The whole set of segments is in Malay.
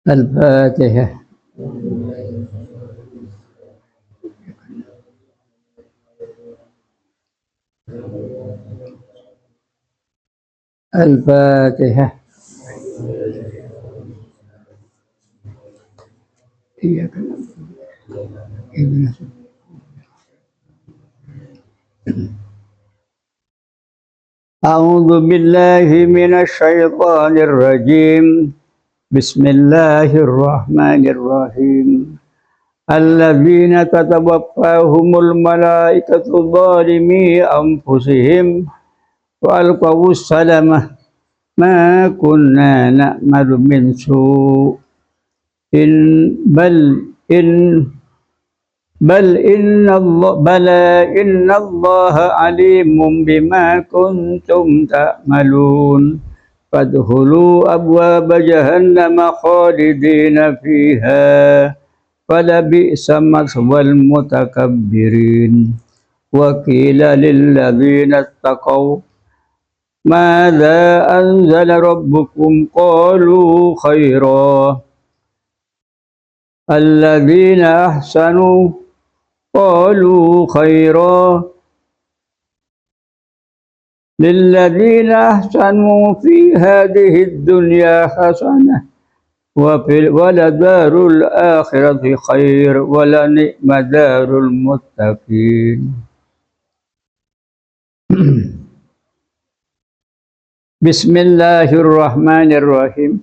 Al-Fatihah. Al-Fatihah. Iya kan. A'udzu billahi minasy syaithanir rajim. Bismillahirrahmanirrahim. Alladzina tatawaffahumul malaikatu zalimi anfusihim wa alqawus salamah ma kunna na'malu min su' in inna Allah alimun bima kuntum ta'malun fadkhulu abwaba jahannama khalidina fiha falabi'sa maswal mutakabbirin wa qila lil ladzina taqaw madza anzala rabbukum qalu khaira alladzina ahsanu qalu khaira lilladzina ahsanu fi hadhihi dunya hasanah wa ladarul akhirati khair wa la ni'ma darul muttaqin. Bismillahirrahmanirrahim.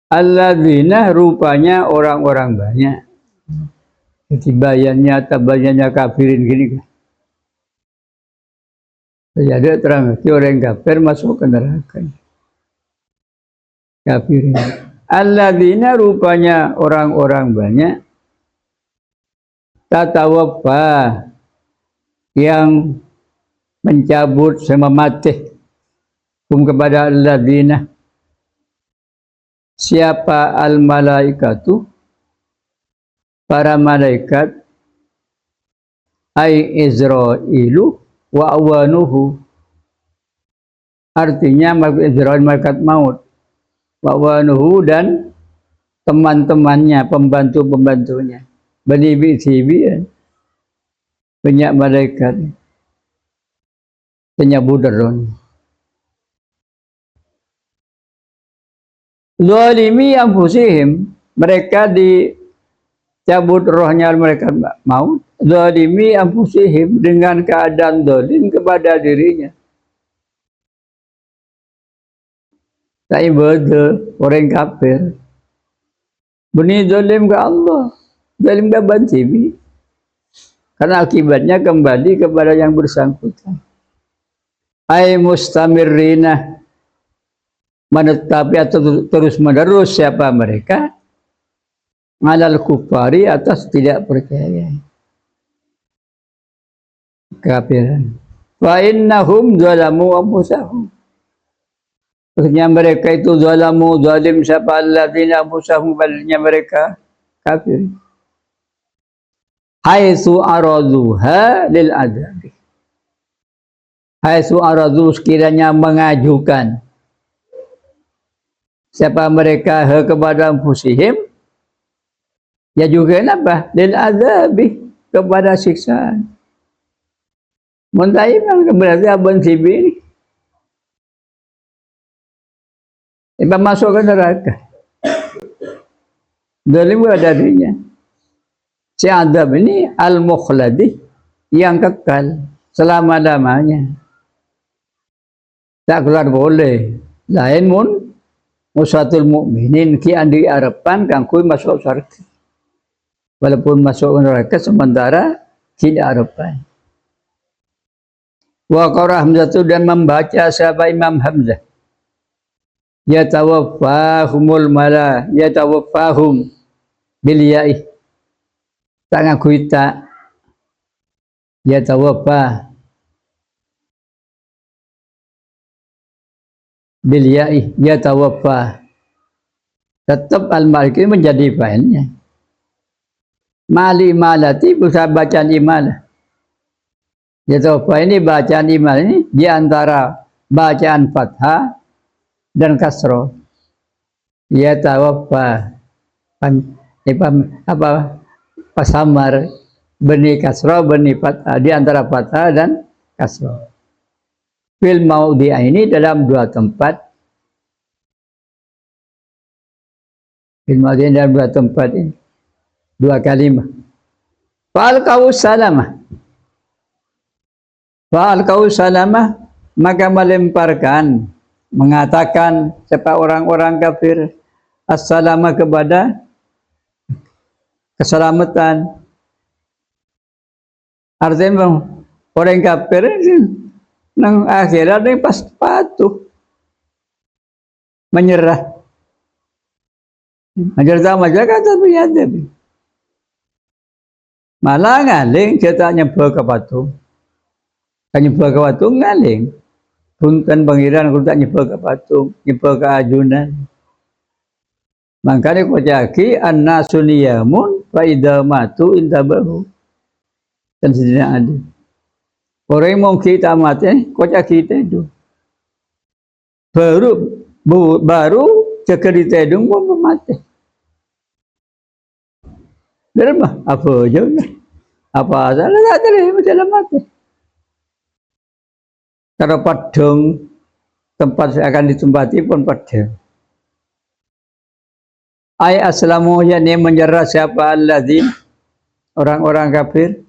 Alladzina rupanya orang-orang banyak. Jadi bayannya atau bayannya kafirin gini kan. Jadi terang itu orang kafir masuk ke neraka. Kafirin. Alladzina rupanya orang-orang banyak. Tatawaffa yang mencabut sama mati kepada alladzina. Siapa al-malaikatu? Para malaikat ai Izrailu wa awanuhu, artinya Izrail malaikat maut, wa awanuhu dan teman-temannya, pembantu-pembantunya, bani bi'tibi, banyak malaikat penyabudarun zalimi anfusihim, mereka dicabut rohnya mereka maut, zalimi anfusihim, dengan keadaan zalim kepada dirinya. Tapi bodoh, orang kafir. Beni zalim ke Allah, zalim ke bantibi. Karena akibatnya kembali kepada yang bersangkutan. Ai mustamirrina, menetapi atau terus menerus siapa mereka? Alal kufari, atas tidak percaya. Kafiran. Wa innahum zalamu anfusahum. Maksudnya mereka itu zalamu, zalim siapa? Alladzina anfusahum, baliknya mereka kafir. Haitsu araduha lil adabi. Haitsu aradu, sekiranya mengajukan siapa mereka kepada anfusihim, ya juga apa? Lil adabi, kepada siksaan. Muntaiman berarti abang sibi ini masuk ke neraka. Zalim ada dirinya. Si adab ini al-mukhladi, yang kekal selama-lamanya. Tak keluar boleh. Lain mun musatul mukminin ki andi harapan kangkui masuk surga. Walaupun masuk neraka sementara tidak harapan. Wa qara Hamzah, dan membaca siapa Imam Hamzah. Yatawaffahumul mala, yatawaffahum bil ya'i. Tak ngakui tak. Yatawaffa bil ya'i, yatawaffa. Tetap al-malik ini menjadi failnya. Mali malati, bisa bacaan imalah. Yatawaffa ini bacaan imal ini di antara bacaan fathah dan kasroh. Ya tawaffa apa pasamar beni kasro beni fathah di antara fathah dan kasro. Fil maudhi'a ini dalam dua tempat. Fil maudhi'a dalam dua tempat ini. Dua kalimat. Fa'alqahu salamah. Fa'alqahu salamah maka melemparkan mengatakan siapa orang-orang kafir assalama kepada keselamatan. Artinya orang kafir nang akhirat ini pas patuh menyerah. Ajar sama aja kata biadab. Malah ngaling kita nyebel ke patung. Kan nyebel ke patung ngaling. Punten pangeran kudu tak nyebel ke patung, nyebel ke ajunan. Makanya kau jaki an-nasu niyamun fa idza matu intabahu. Dan sedina ada. Orang yang mau kita mati, kau jaki itu. Baru cekar di tedung pun mati. Berapa? Apa aja? Apa salah tak terima dalam mati. Kalau padang tempat akan ditempati pun padang. Ay aslamu yakni menyerah siapa alladzin orang-orang kafir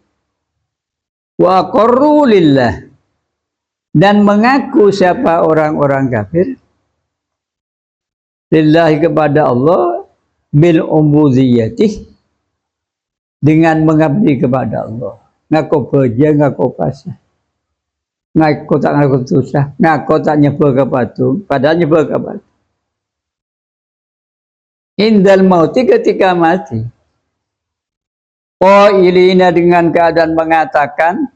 wa aqarru lillah dan mengaku siapa orang-orang kafir lillahi kepada Allah bil ubudiyyati dengan mengabdi kepada Allah. Ngaku beja, ngaku pasah. Ngaku tak ngaku susah, ngaku tak nyebel ke patung, padahal nyebel ke patung. Indal mauti ketika mati. Qailina dengan keadaan mengatakan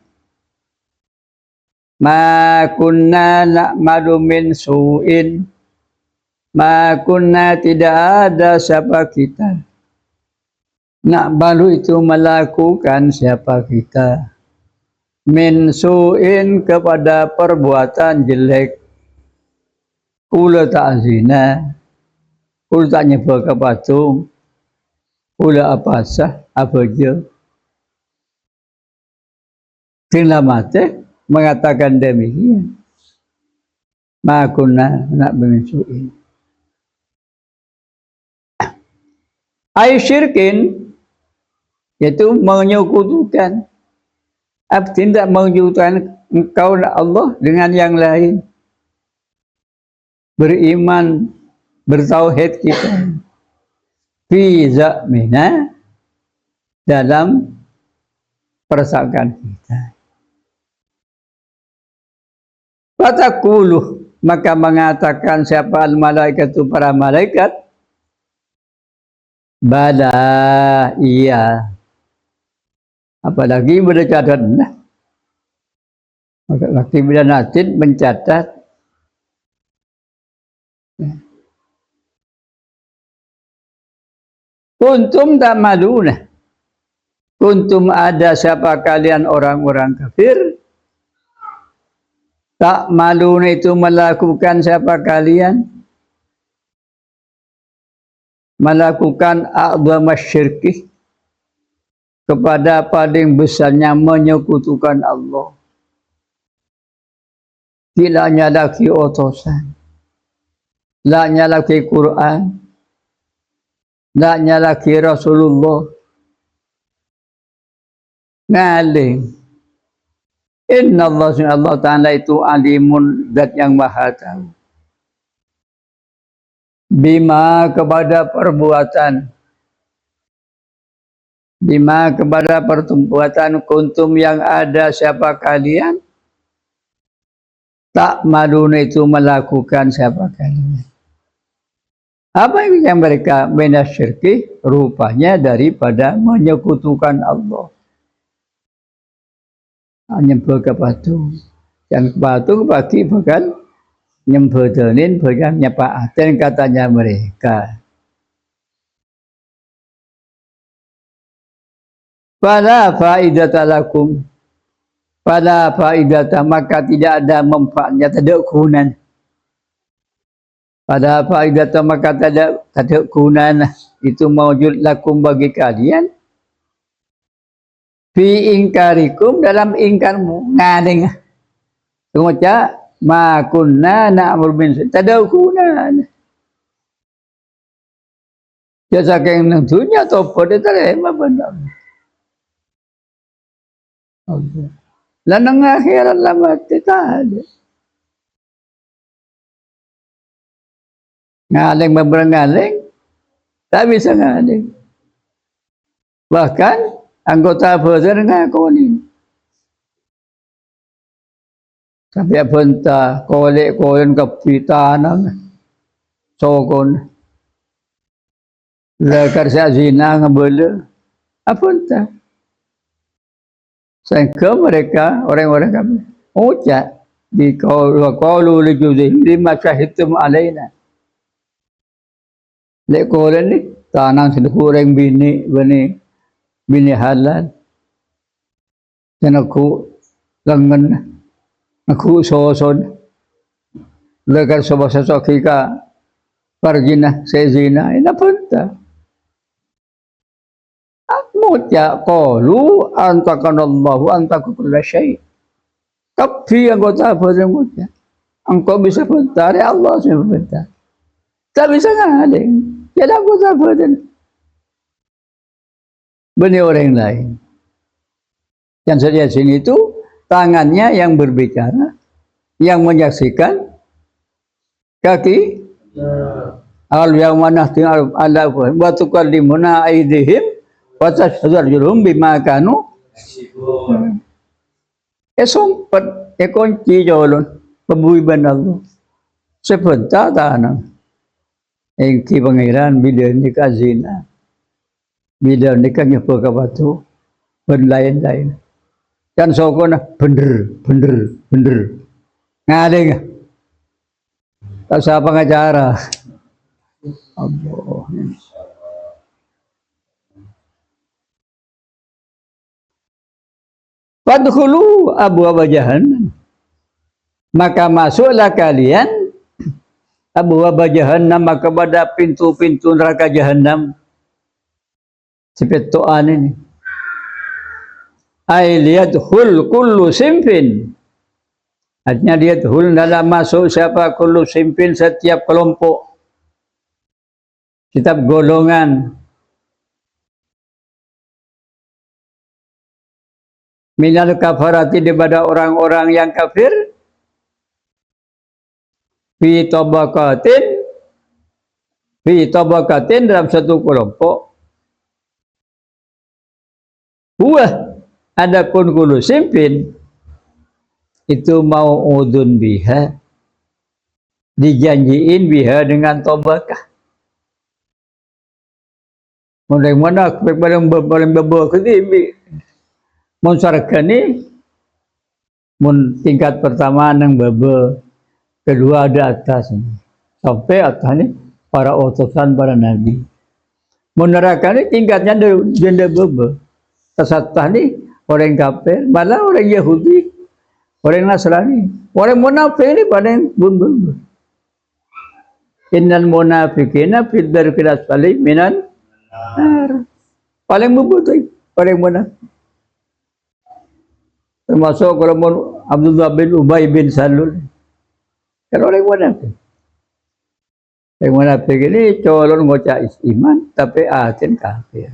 ma kunna na'malu min su'in. Ma kunna tidak ada siapa kita. Na'malu itu melakukan siapa kita. Min su'in kepada perbuatan jelek. Kula tak zina. Kula tak nyebel ke patung. Kula apa sah, apa je. Tinggal mati mengatakan demikian. Ma kunna na'malu min su'in. Ay syirkin yaitu menyekutukan. Tidak menyekutukan engkau Allah dengan yang lain. Beriman, bertauhid kita. Fi za'mina dalam perasaan kita. Fatakuluh maka mengatakan siapa al-malaikat itu para malaikat. Bala iya. Apalagi bercatat nah. Laki bila natid mencatat kuntum tak maluna. Kuntum ada siapa kalian orang-orang kafir. Tak maluna itu melakukan siapa kalian. Melakukan a'zama syirki. Kepada paling besarnya menyekutukan Allah. Tidak lagi utusan. Tidak lagi Quran. Tidak lagi Rasulullah. Ngaling. Inna Allah Ta'ala itu alimun zat yang maha tahu. Bima kepada perbuatan. Bima kepada perbuatan kuntum yang ada siapa kalian. Tak malun itu melakukan siapa kalian. Apa yang mereka menasyirki? Rupanya daripada menyekutukan Allah. Nyembel ke patung. Yang patung bagi bakal nyembelin, bakal nyepaatin katanya mereka. Fala faidata lakum. Fala faidata maka tidak ada manfaatnya, tidak kegunaan. Pada faedah maka tak gunana itu maujud lakum bagi kalian fi ingkarikum dalam ingkarmu ngadeng pengucap ma kunna na'mur bin tadau kunana ya saking nang dunya topo de terima benar lan nang akhirat lama kita ada ngaleng beberangaleng tak bisa ngaleng bahkan anggota buzzer ngakoni tapi benta kolek kolen kapitanang sokon lekar zina ngebele apa entah sehingga mereka orang-orang kami ucap di qalu li juzihim lima syahidtum alaina lek kolen ni tanang sedek orang bini halal dan aku lengan aku soson lekar sebasa sokika parjina sezina ina punta muja qalu antakanallahu antakulla syai tapi anggota apa muja engkau bisa bentar ya Allah sebentar tak bisa ngadeng jadi anggota apa benih orang lain yang saja sini itu tangannya yang berbicara yang menyaksikan kaki al yang mana tinggal ala wa tukallimuna aidihim wa tashhadu arjuluhum bima kanu sempat kunci jolon pembuiban Allah sebentar tanah ki pangeran bila nikah zina bila nikah nyepo ka batu ben lain-lain kan sokona bener ngadeng tak siapa ngacara Allah fadkhulu abwaaba jahannam maka masuklah kalian abwaaba jahannam kepada pintu-pintu neraka jahannam seperti ini ay liyadkhul kullu sinfin artinya liyadkhul dalam masuk siapa kullu sinfin setiap kelompok setiap golongan minal kafarati daripada orang-orang yang kafir fi tabaqatin dalam satu kelompok buah adapun kullu simpin itu mau udun biha dijanjiin biha dengan tabaqah mana paling bebo ketibi mensyaratkan ni tingkat pertama nang bebo kedua ada atas sampai atas ni para utusan para nabi meneraka ni tingkatnya janda bebo atas ni orang kafir malah orang Yahudi orang Nasrani orang munafik ni paling bebo innal munafiqina fi darkil asfali minan nar paling bebo tu orang munafik termasuk kalau Abdullah bin Ubay bin Salul kalau orang munafik ini colon ngocak iman tapi atin kafir.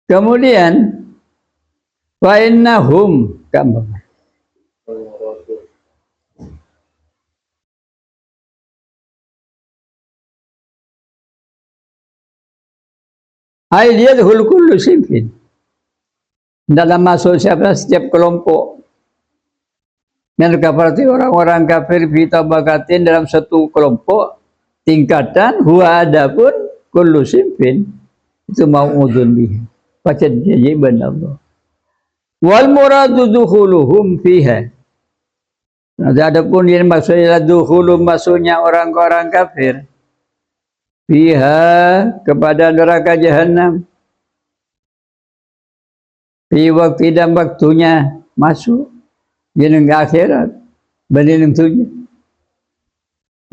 Kemudian wa innahum kambang ay liyadkhul kullu sinfin dalam masuk setiap kelompok mereka berarti orang-orang kafir fi tabaqatin dalam satu kelompok tingkatan huwa adapun kullu sinfin itu mau'udun bihi baca janji Allah wal muradu dukhuluhum fiha adapun yang maksudnya dukhulum masuknya orang-orang kafir fiha kepada neraka jahannam fi waktu dan waktunya masuk di akhirat Bani tentunya.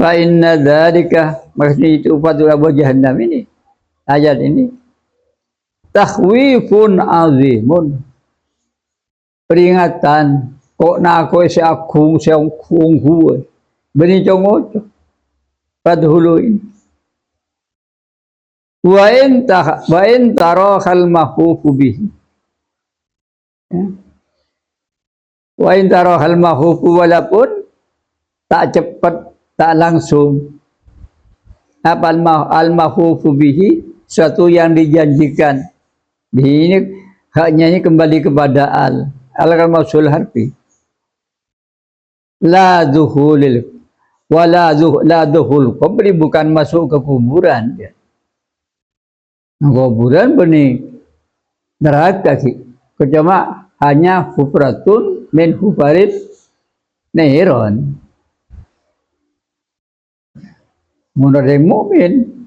Fa inna dzalika, maksudnya itu fatul Abu Jahannam ini, ayat ini takhwifun azimun, peringatan kok na ko si akung si akung huwe bani congoco padhuluin wa in tara khal mahfufu bihi, ya. Wa in tara khal mahfufu, walaupun tak cepat tak langsung apa al mahfufu bihi, suatu yang dijanjikan bihi ini haknya ini kembali kepada al kan mausul harfi la duhulil wala la duhul kubri, bukan masuk ke kuburan, ya. Kuburan benih neraka sih, cuma hanya hufratun min hufarit nehiron. Menurut mukmin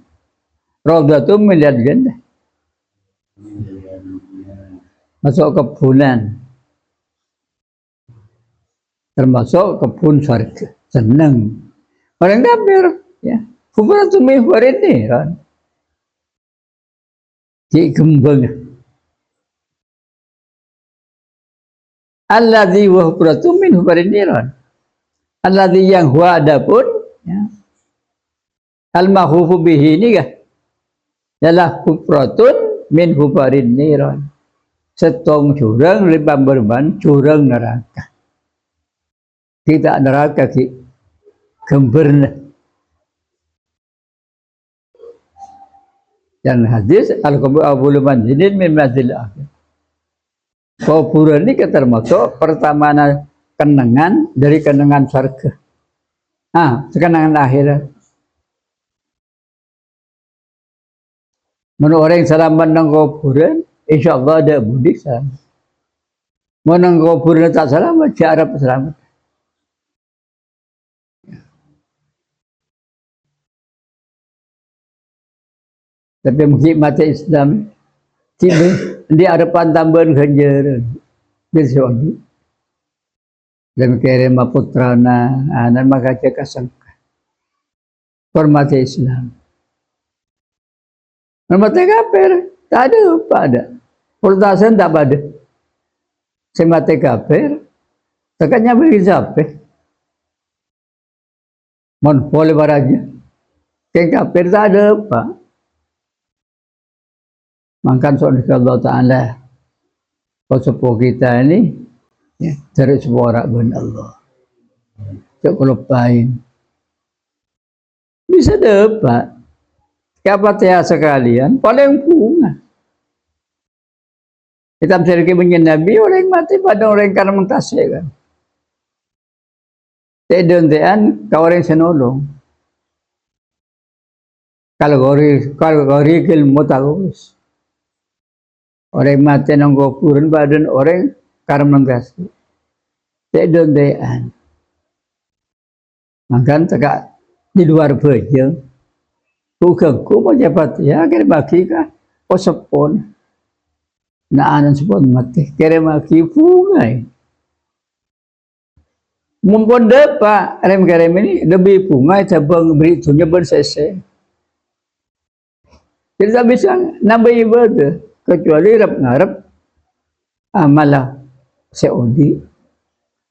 rawdatun min jannah, masuk kebunan, termasuk kebun surga, senang. Orang kafir, ya, hufratun min hufarit nehiron, di gembeng. Alladzi wa hufratun min hufarit nehiron, alladzi yang huwa adapun, ya, al-mahfufu bihi ini kah adalah hufratun min hufarin niran, setong jurang limbang berban jurang neraka. Tidak neraka ki gemberna. Dan hadis al-qabr awwalu manzilin min manzil akhir. Kuburan ini termasuk pertama kenangan dari kenangan surga. Kenangan akhirat. Menurut orang salaman nang kuburan, insyaallah ada budi sana. Menang kuburan tak selamat, cara selamat. Tapi mungkin mati Islam, di hadapan tambahan kerja bersuami. Dan kirim putrana, anak maka cakap sangka. Hormati Islam. Mati kafir, tak ada apa ada. Pultasan tak ada. Saya mati kafir, tekannya beri siapa? Mohon boleh baraja. Yang kafir tak ada apa. Maka Allah Ta'ala sepuh kita ini, ya, dari sebuah orang ben Allah. Tak lupain. Bisa dapat. Kapatnya sekalian, paling bunga. Kita mencari Nabi, orang mati pada orang karena mentasih kan. Tidak kau orang senolong. Kalau gori ilmu tagus. Orang mati nang kuburan badan orang karena mentasih. Tidak. Maka tegak di luar baju. Bukan ku mau jabat ya kira bagi kah sepon na anan sepon mati kira maki pungai mumpun depa rem ini lebih pungai cabang beri tunya bersese tidak bisa nambah ibadah kecuali ngarep amalah seudi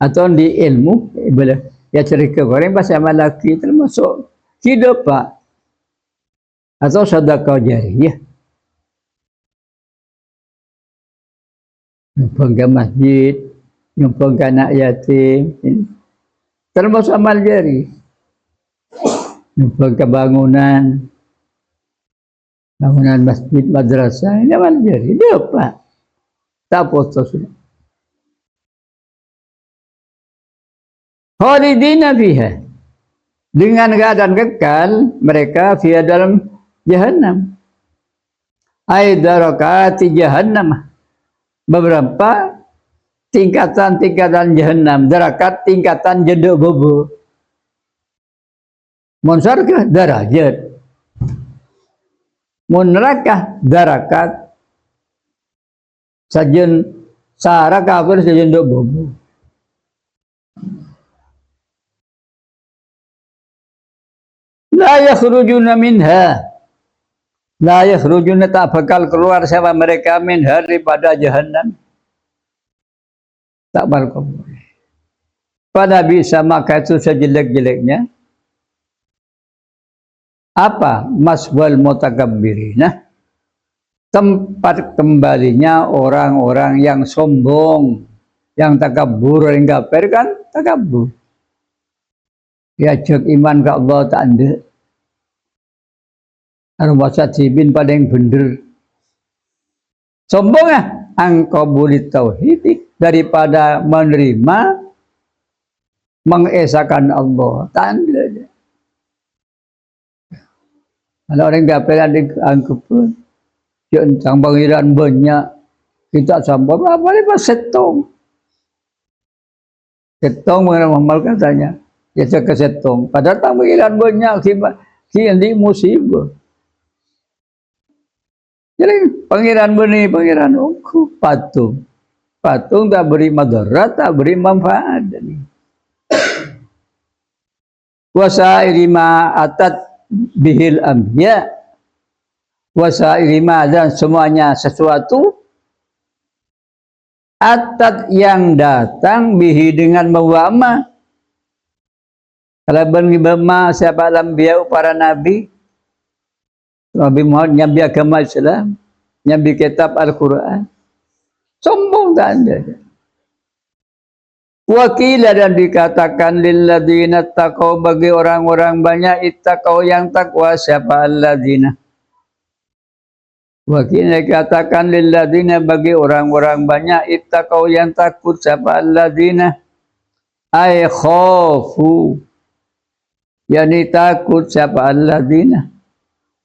atau di ilmu ibadah ya cerita goreng pas amalah kita termasuk hidup pak atau sedekah jariyah, nyumbang ke masjid, nyumbang ke anak yatim, termasuk amal jari, nyumbang ke bangunan masjid, madrasah, ini amal jari, dia apa? Tak foto sudah. Khalidina fiha, dengan keadaan kekal mereka fiha dalam Jahannam. Aidarakati Jahannam. Beberapa tingkatan-tingkatan Jahannam. Darakat tingkatan jeduk bobo. Mun surga darajat. Mun neraka darakat. Sajen sara kafir sajen duk bobo. La yakhrujuna minha. La yakhrujuna, tak bakal keluar siapa mereka minha daripada jahanam. Tak bakal keluar. Pada bisa maka itu sejelek-jeleknya apa? Maswal mutakabbirina, tempat kembalinya orang-orang yang sombong, yang takabur, yang kafir kan takabur. Diajak iman ke Allah tak ada. Arwasa jibin pada yang bener. Sombong ya, engkau boleh tauhid daripada menerima, mengesahkan Allah. Tak ada. Kalau orang kafir ada anggap pun, tentang pangeran banyak, kita sampai apa ni pas setong. Setong mengamal katanya, ya saya ke setong. Padahal pangeran banyak, kini musibah. Jadi pangeran beni, pangeran aku patung. Patung tak beri madarat, tak beri manfaat. Wasairi ma atat bihil ambiya, wasairi ma, dan semuanya sesuatu atat yang datang bihi dengan membawa. Kalau bernibama siapa lambiya para nabi, Nabi Muhammad nyambi agama Islam, nyambi kitab Al-Quran, sombong tak ada. Wakila, dan dikatakan lilladzina taqaw, bagi orang-orang banyak ittaqaw yang takwa, siapa alladzina. Wakila dikatakan lilladzina, bagi orang-orang banyak ittaqaw yang takut, siapa alladzina. Ay khafu, yakni takut siapa alladzina.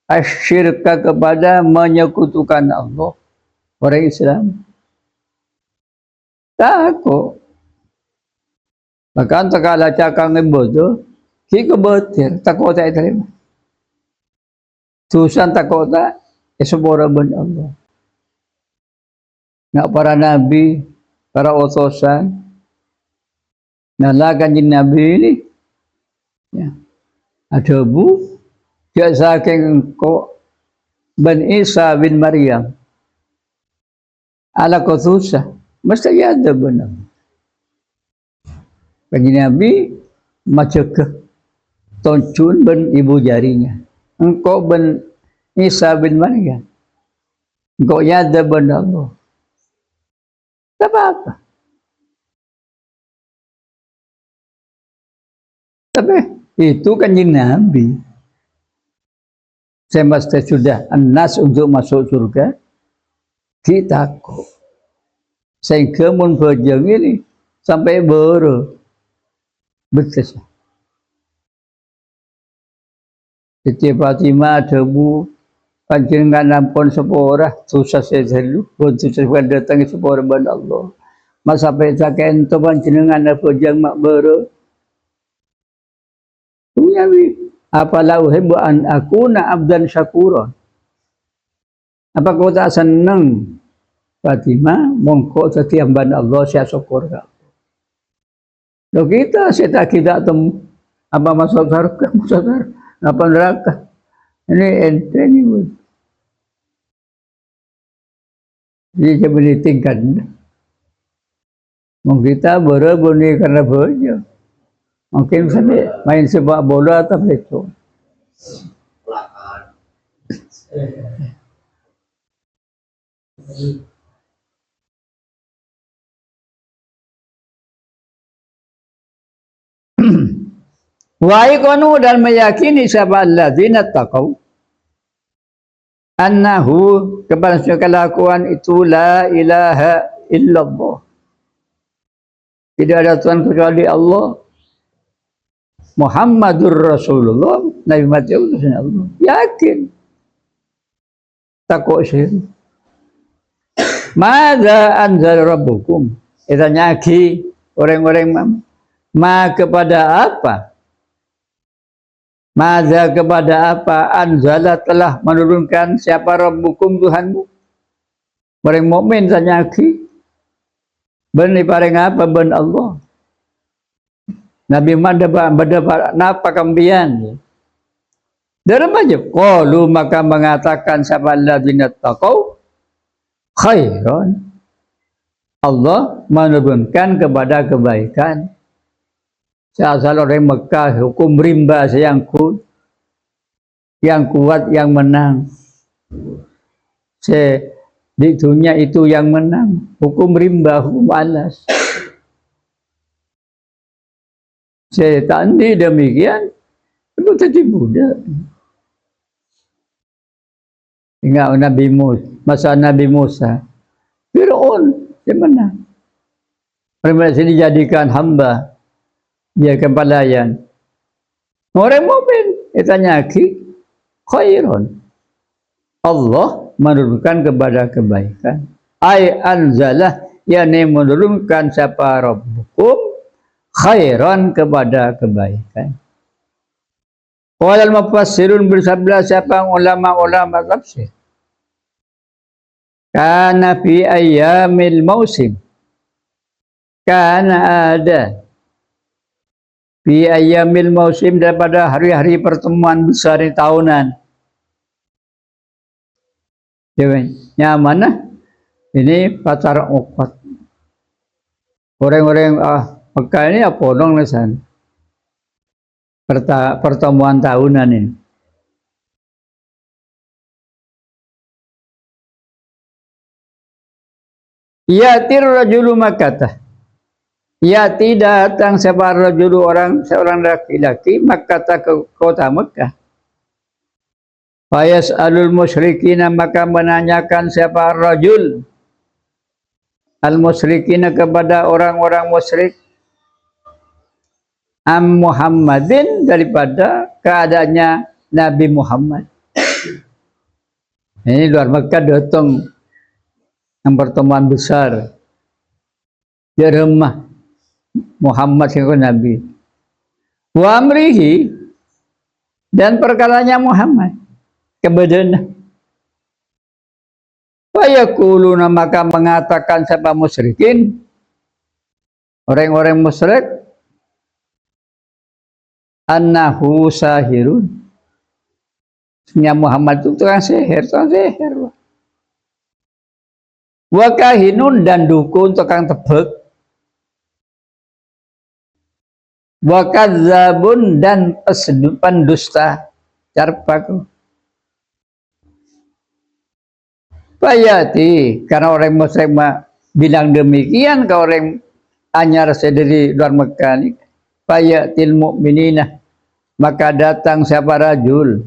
Asyirka, kepada menyekutukan Allah. Orang Islam takut. Bahkan takala cakang bodoh, ki kebetir, takut tak terima. Susan takut tak, semua ben Allah. Nak para nabi, para utusan, nalakan jin nabi ini, ya. Ada bu, dia saking kok Ben Isa bin Maryam, ala kutusa, mesti ada benar. Bagi Nabi macam ke toncun ben ibu jarinya. Engkau ben Isa bin Maryam, engkau ada benar Allah. Tak apa-apa. Tapi itu kan Nabi. Semesta sudah anas untuk masuk surga, kita kok. Sehingga mun bajang ini sampai baru betul. Setiap Fatimah debu panjenengan ampun sepora susah saya selalu, pun susah datang sepora ban Allah. Mas sampai saken to panjenengan bajang mak baru. Tunyawi apalah uhibbu an akuna abdan syakura. Apa kau tak senang Fatimah mongko setiap ban Allah saya syukur kau. Lo kita tidak temu apa masuk surga, apa neraka. Ini ente ni. Jadi coba tingkat. Mungkin kita berebuni karena bojo. Mungkin sampai main sepak bola atau itu. Wa ikonu, dan meyakini siapa alladzina taqaw annahu, kepada kelakuan itu la ilaha illallah, tidak ada Tuhan kecuali Allah, Muhammadur Rasulullah, Nabi Muhammad utusan Allah. Yakin. Takut syirik. Madza anzal rabbukum. Kita nyaki orang-orang ma kepada apa? Madza kepada apa? Anzala, telah menurunkan siapa rabbukum, Tuhanmu. Orang mukmin nyaki. Ben paring apa? Ben Allah. Nabi Muhammad berdebat napa kambian. Dalam aja. Qalu maka mengatakan siapa alladzina taqau khairan. Allah menurunkan kepada kebaikan. Asal orang Mekah hukum rimba yang kuat yang menang. Di dunia itu yang menang. Hukum rimba, hukum alas. Tandi demikian, itu jadi budak. Ingat Nabi Musa, masa Nabi Musa, Fir'aun dia menang. Orang sini dijadikan hamba, dia pelayan. Orang mukmin ditanya khairon. Allah menurunkan kepada kebaikan. Ai anzalah, yakni menurunkan siapa Rabbukum khairan kepada kebaikan. Qala al-mufassirun bersabda siapa ulama-ulama tafsir. Kana fi ayyamil mausim. Kana ada fi ayyamil mausim daripada hari-hari pertemuan besar di tahunan. Yang mana? Ini pacar opat. Orang-orang Mekah ini apa dong lesan? Pertemuan tahunan ini. Yatir rajulu Makkah. Yati datang seorang rajulu seorang laki-laki Makkah ke kota Mekah. Fayas alul musyrikin maka menanyakan siapa rajul al musyrikin kepada orang-orang musyrik am Muhammadin daripada keadaannya Nabi Muhammad. Ini luar Mekah datang yang pertemuan besar di rumah Muhammad sebagai Nabi. Wa amrihi dan perkaranya Muhammad. Kebenaran. Wa yaquluna maka mengatakan siapa musyrikin orang-orang musyrik annahu sahirun. Muhammad itu tukang sihir. Wa kahinun dan dukun tukang tebak. Wa kadzabun dan pendusta. Carpaku. Bayati, karena orang musyrik bilang demikian ke orang anyar dari luar Mekah ini. Bayatil mu'minina, maka datang siapa rajul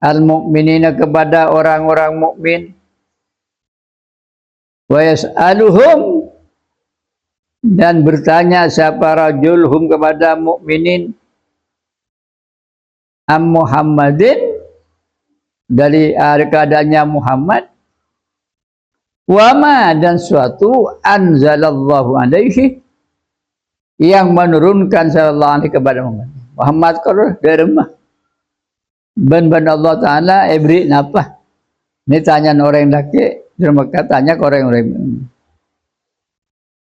al mu'minina kepada orang-orang mukmin. Wa yas'aluhum dan bertanya siapa rajul hum kepada mukminin am Muhammadin dari keadaannya Muhammad wama dan suatu anzalallahu alaihi yang menurunkan sallallahu alaihi kepada Muhammad kalau dari rumah ben Allah Ta'ala ibri napa ini tanya orang laki di Mekah tanya ke orang-orang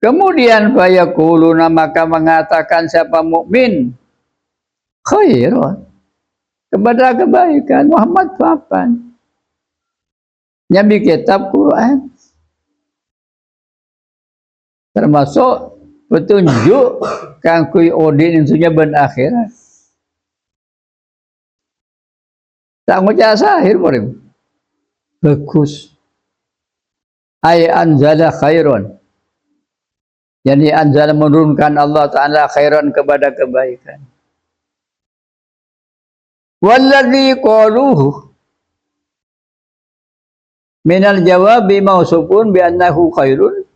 kemudian fayaquluna maka mengatakan siapa mukmin khairan kepada kebaikan Muhammad papan nyambi kitab Quran termasuk petunjuk kang kui odin insunya ben akhirat tak ngucap sahir murim bagus ay anzala khairan yani anzala menurunkan Allah Ta'ala khairan kepada kebaikan. Walladzi qaluhu minal jawabi mausufun bi annahu khairun.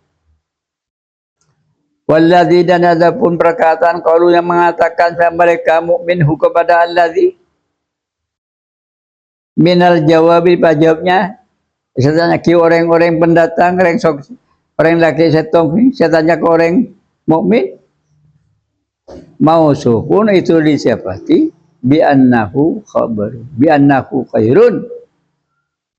Walladzi dan ada pun perkataan qalu yang mengatakan mereka mukminhu kepada alladzi minal jawabi jawabnya saya ki orang-orang pendatang orang laki setong saya tanya ke orang mukmin mausufun itu disiapati bi annahu khabar bi annahu khairun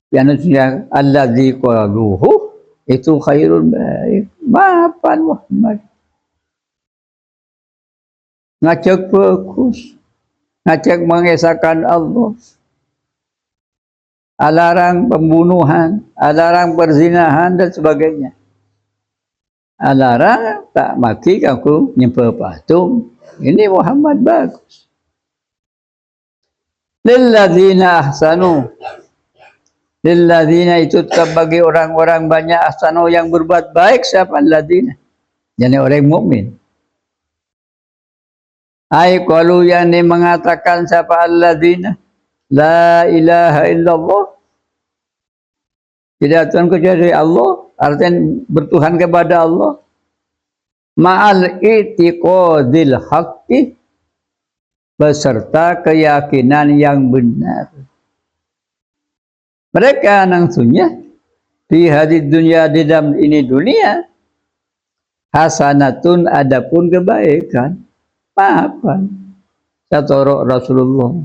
bi annahu alladzi qaluhu itu khairun baik maafan Muhammad ngajak bagus ngajak mengesahkan Allah, alarang pembunuhan, alarang perzinahan dan sebagainya. Alarang tak maki aku nyembah patung. Ini Muhammad bagus. Lilladzina ahsanu. Lilladzina itu bagi orang-orang banyak ahsanu yang berbuat baik, siapa alladzina? Jadi orang mukmin. Ai qalu yang mengatakan siapa alladzina la ilaha illallah. Tidak Tuhan kecuali Allah, artinya bertuhan kepada Allah. Ma'al itiqadil haqqi, beserta keyakinan yang benar. Mereka nangsunya di hadis dunia, di dalam ini dunia, hasanatun, adapun kebaikan, maafan. Kata Rasulullah,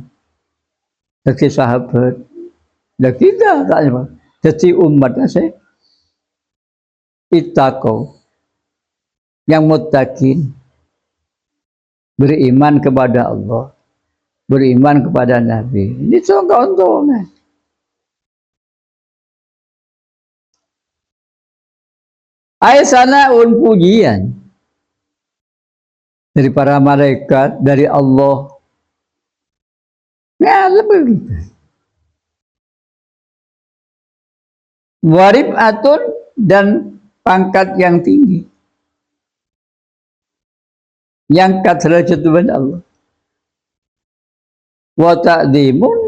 dari sahabat, dan kita tak apa, jadi umat saya ittaqau, yang muttaqin, beriman kepada Allah, beriman kepada Nabi. Ini contoh-contohnya. Aisana pujian dari para malaikat, dari Allah. Ya, lebih gitu. Warib atun, dan pangkat yang tinggi. Yang derajat kepada Allah. Wa ta'dzimun,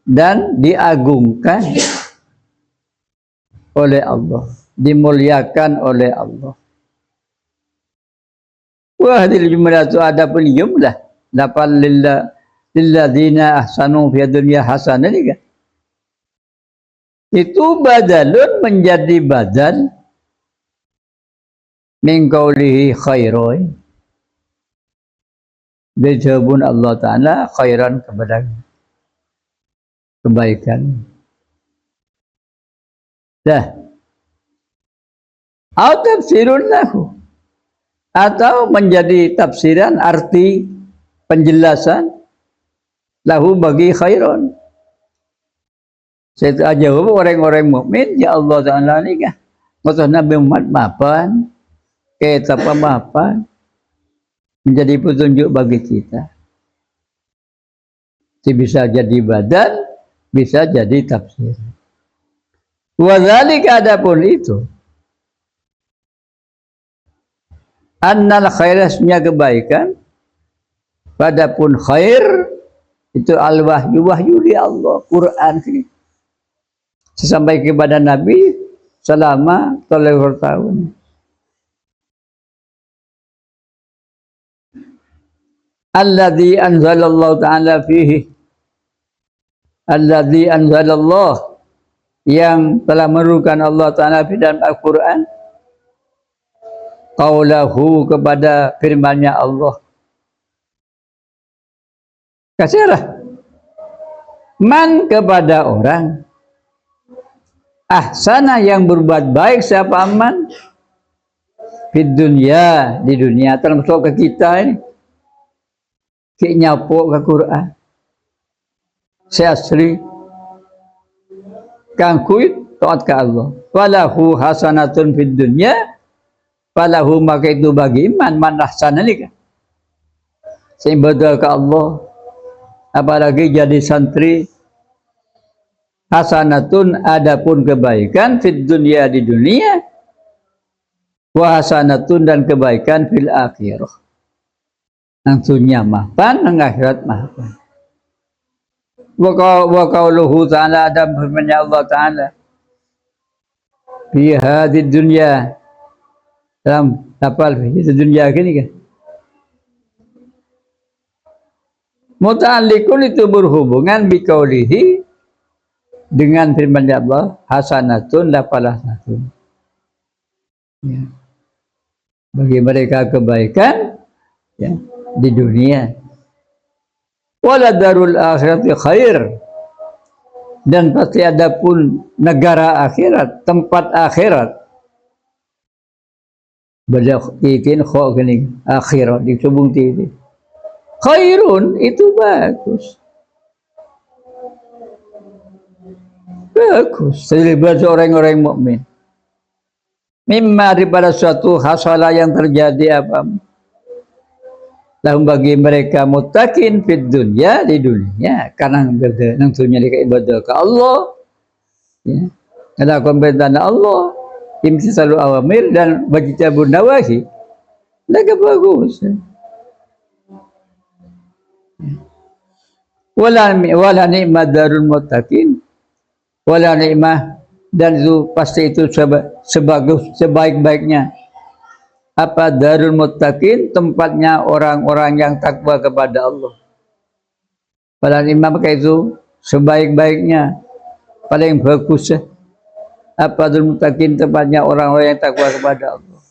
dan diagungkan oleh Allah, dimuliakan oleh Allah. Wa hadil jumlatu, adapun jumlah dapat lilladzina ahsanu fi dunya hasanah ini kan. Itu badalun, menjadi badal min qaulihi khairon, dijawabun Allah Ta'ala khairan, kepada kebaikan. Dah. Atau tafsirun lahu, atau menjadi tafsiran, arti penjelasan lahu bagi khairon. Saya jawab orang-orang mukmin, ya Allah Ta'ala ni kan maksud Nabi Muhammad maafan, kita pemaafan, menjadi petunjuk bagi kita. Bisa jadi badal, bisa jadi tafsir. Wadzalika, adapun itu, annal khairasnya kebaikan, padapun khair itu al-wahyu, wahyu di Allah, Quran ini. Sampai kepada Nabi selama 30 tahun. Alladzi anzalallahu ta'ala fihi, alladzi anzalallahu, yang telah menurunkan Allah Ta'ala di dalam Al-Quran, qaulahu, kepada firman-Nya Allah. Kasihlah man, kepada orang, ahsana, yang berbuat baik, siapa man, fid dunya, di dunia, termasuk ke kita ini, ki nyapuk ke Quran, si asli kang kuit taat ke Allah, falahu hasanatun fid dunya, falahu, maka itu bagi iman, man ahsana ni kan, seibadah ke Allah, apalagi jadi santri, hasanatun, adapun kebaikan, fid dunya, di dunia, wa hasanatun, dan kebaikan fil akhirah, nantunya maafan, nang akhirat maafan. Wa qauluhu ta'ala, ada firman Allah Ta'ala, fi hadid dunya, dalam tapal fi dunya gini kan, muta'alliqun, itu berhubungan bi qaulihi, dengan firman Allah, hasanatun, dapalah satu, ya, bagi mereka kebaikan, ya, di dunia. Wala darul akhirati khair, dan pasti ada pun negara akhirat, tempat akhirat. Beliau ikin kho gini akhirat disebut ini. khairun itu bagus. Bagus. Daripada orang-orang mukmin. Mimma daripada suatu hasalah yang terjadi apa? Lahum bagi mereka muttaqin fid dunya di dunia karena nang dunia di ibadah ke Allah. Ya. Ada pemerintahan Allah, imtisalul awamir dan wajibun nawahi. Lagi bagus. Wala ni'mah darul muttaqin. Wala ni'mah dan itu pasti itu sebaik-baiknya apa darul muttaqin, tempatnya orang-orang yang takwa kepada Allah. Wala ni'mah maka itu sebaik-baiknya paling bagus apa darul muttaqin, tempatnya orang-orang yang takwa kepada Allah.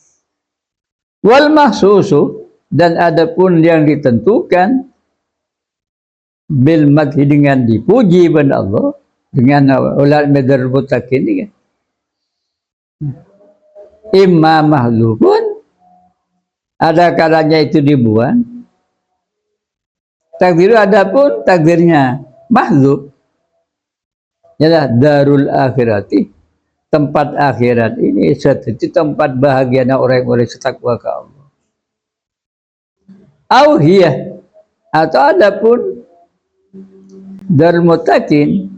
Wal mahsusu dan adapun yang ditentukan bil madhi dengan dipuji pada Allah dengan ulal darul muttaqin ini kan. Imma mahlukun ada kalanya itu dibuang. Takdir adapun takdirnya makhluk ialah darul akhirati, tempat akhirat ini itu tempat bahagianya orang-orang setakwa ke Allah. Auhiyah atau adapun darul muttaqin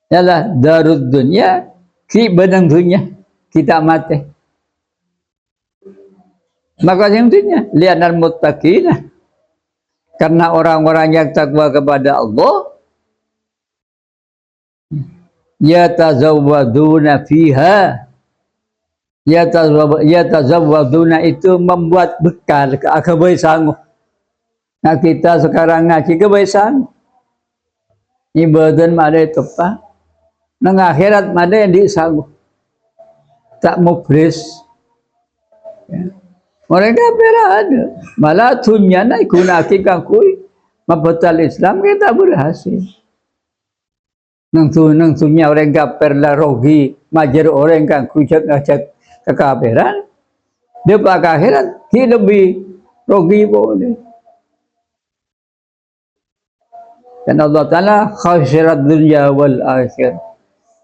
ialah darud dunya ki benang dunia kita mati. Maka yang dunia lianal muttaqina karena orang-orang yang takwa kepada Allah yatazawwaduna fiha, yatazawwaduna itu membuat bekal ke kebiasaan. Nah kita sekarang ngaji kebiasaan ibadah mana itu pak nang akhirat mana yang disanggup tak mubris ya. Mereka berada malah dunia na ikunaki kangkui mabatal Islam kita berhasil nang dunia orang kafir lah rogi majar orang kang kujak ngajak kekafiran dia pak akhirat dia lebih rogi boleh. Dan Allah Ta'ala khasirat dunia wal akhir.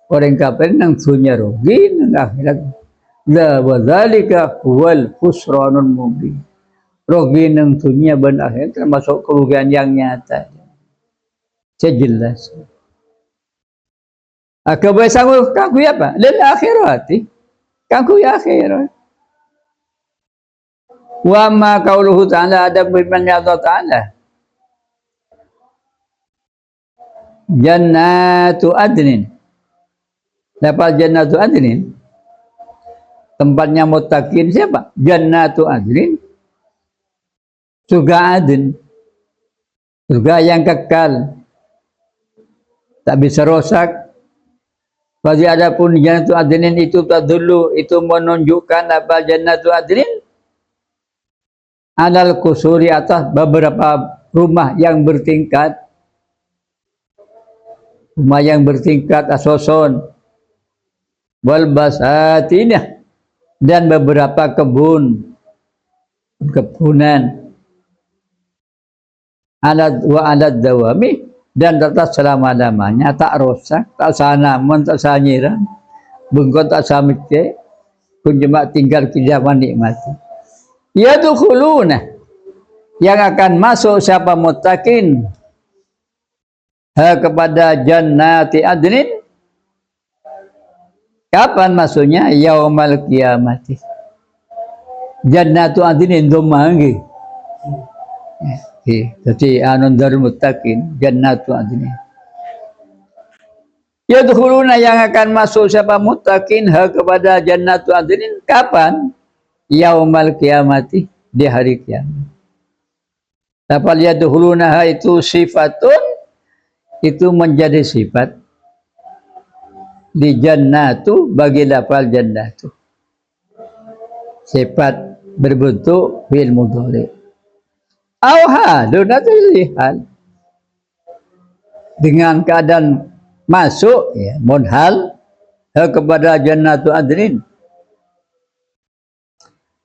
Orang kafir nang dunia rugi, nang akhirat. La wa dzalika wal khusranul mubin. Rugi nang dunia dan akhirat termasuk kerugian yang nyata. Jelas. Kebiasaan kaku apa? Lil akhirati. Kaku ya akhirat. Wa ma qauluhu ta'ala ada firman Allah Ta'ala. Jannatu adnin. Dapat jannatu adnin. Tempatnya muttaqin siapa? Jannatu adnin. Surga adn. Surga yang kekal. Tak bisa rosak. Bagi adapun jannatu adnin itu tadullu, itu menunjukkan apa jannatu adnin? Alal kusuri atas beberapa rumah yang bertingkat. Rumah yang bertingkat asoson wal basatinah dan beberapa kebunan alat wa alat dawami dan tetap selama-lamanya tak rosak, tak sanaman, tak sanyiran bengkot tak samikte kun cuma tinggal kijaman nikmati yadkhuluna yang akan masuk siapa muttaqin kepada jannati adnin. Kapan masuknya? Yaumal qiyamati. Jannatu adnin domangi. Jadi anun darul muttaqin jannatu adnin. Yadkhuluna yang akan masuk siapa muttaqin kepada jannatu adnin kapan? Yaumal qiyamati, di hari kiamat. Dapat yadkhuluna itu sifatun, itu menjadi sifat di jannatu bagi lafal jannatu sifat berbentuk fi'il mudhari au halun atau hal dengan keadaan masuk ya munhal kepada jannatu adnin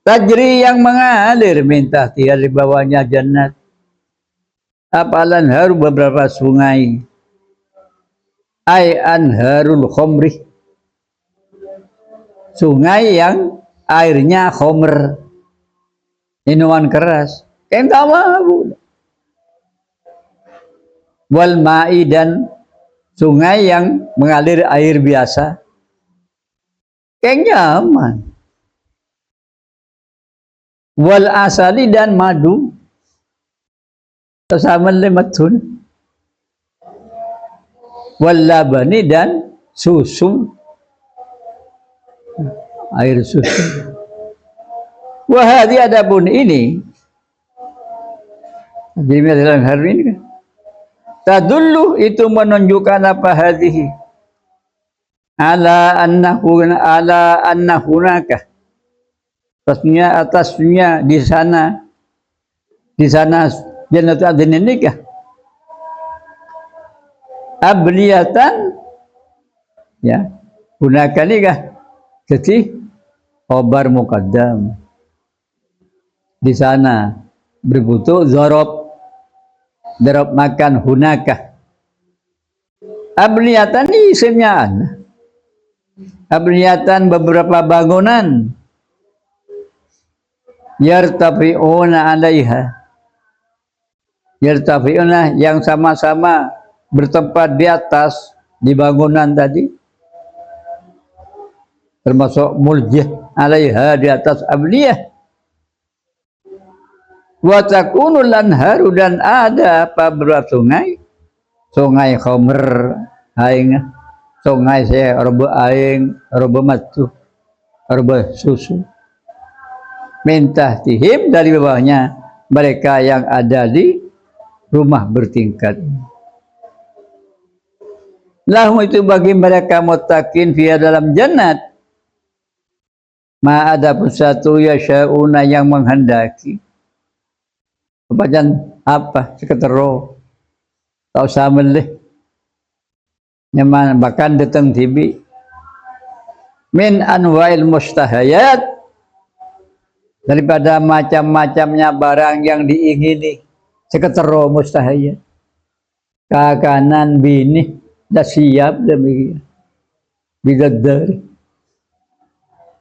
tajri yang mengalir minta tiar di bawahnya jannat Apalan haru beberapa sungai. Ay anharul khomri, sungai yang airnya khomer, minuman keras. Entah bu. Wal ma'i, dan sungai yang mengalir air biasa. Nyaman. Wal asali, dan madu. Tasaman limatun. Wal labani, dan susu, air susu. Wahadi, adapun ini, jadi dalam hari ini kan, tadullu, itu menunjukkan apa hadhihi, ala annahunaka, atasnya di sana jannatu adnin nikah, abliyatan, ya, gunakan nikah, jadi khobar muqaddam. Di sana berbentuk dzarab makan hunaka. Abliyatan ini isimnya ana. Abliyatan beberapa bangunan. Yartafi'una 'alaiha. Yartafi'una, yang sama-sama bertempat di atas, di bangunan tadi, termasuk muljih 'alaiha, di atas abliyah. Wa takunul anharu, dan ada beberapa sungai khomer aing, sungai saya robo aing, robo matu, robo susu, minta tihim, dari bawahnya mereka yang ada di rumah bertingkat. Lahum, itu bagi mereka muttaqin fiha, dalam jannat, ma ada pun satu yasyauna, yang menghendaki. Bacan apa seketero tau sameleh nyaman, bahkan datang tibi min anwa'il mustahayat, daripada macam-macamnya barang yang diingini, seketero mustahayat, kakanan bini dah siap demikian bidadari.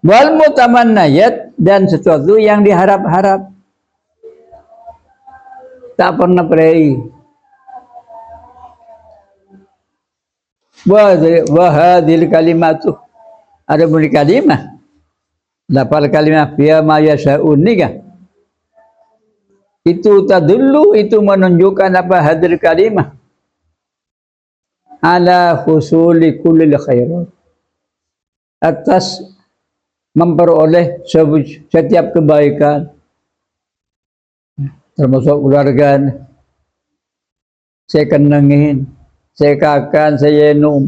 Wal mutamannayat, dan sesuatu yang diharap-harap, tak pernah peraih. Wahadil kalimatu, ada bunyi kalimah, lapal kalimah fiha ma yasha'un nikah, itu tadullu, itu menunjukkan apa hadir kalimah, ala husuli kullil khairat, atas memperoleh setiap kebaikan, termasuk keluarga. Saya kenangin, saya kakan, saya enum,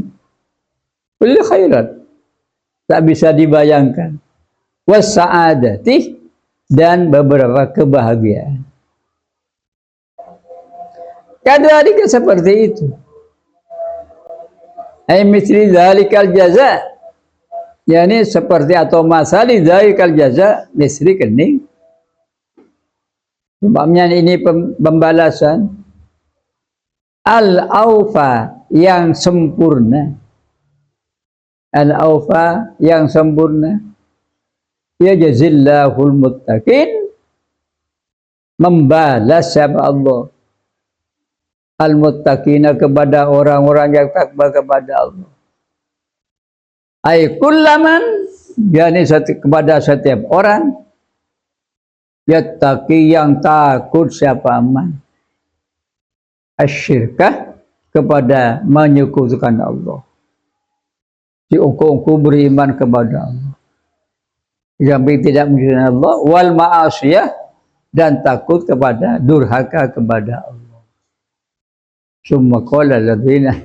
kulli khairat, tak bisa dibayangkan. Wasa'adati, dan beberapa kebahagiaan. Kadhalika, seperti itu. Ay mithli dzalikal jaza, yakni seperti atau masali dzalikal jaza, misri kening. Sebabnya ini pembalasan al-aufa, yang sempurna. Al-aufa, yang sempurna. Ya jazillahul muttaqin, membalas siapa Allah al-muttaqina, kepada orang-orang yang takwa kepada Allah. Ay kullaman, yakni kepada setiap orang, yattaqi, yang takut siapa aman, asyirkah, kepada menyekutukan Allah, diungku-ungku beriman kepada Allah, yang tidak menyekutukan Allah, wal ma'asiyah, dan takut kepada durhaka kepada Allah. Summa qala ladzina